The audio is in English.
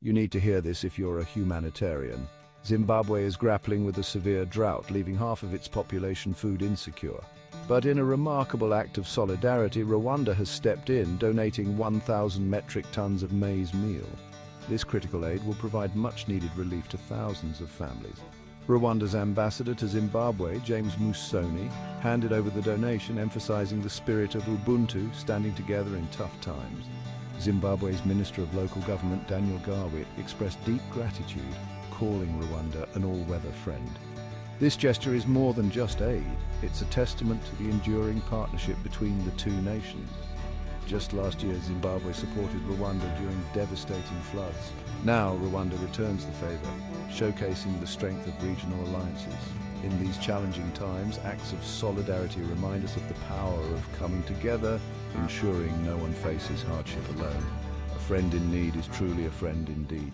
You need to hear this if you're a humanitarian. Zimbabwe is grappling with a severe drought, leaving half of its population food insecure. But in a remarkable act of solidarity, Rwanda has stepped in, donating 1,000 metric tons of maize meal. This critical aid will provide much-needed relief to thousands of families. Rwanda's ambassador to Zimbabwe, James Musoni, handed over the donation, emphasizing the spirit of Ubuntu, standing together in tough times. Zimbabwe's Minister of Local Government, Daniel Garwit, expressed deep gratitude, calling Rwanda an all-weather friend. This gesture is more than just aid. It's a testament to the enduring partnership between the two nations. Just last year, Zimbabwe supported Rwanda during devastating floods. Now, Rwanda returns the favor, showcasing the strength of regional alliances. In these challenging times, acts of solidarity remind us of the power of coming together, ensuring no one faces hardship alone. A friend in need is truly a friend indeed.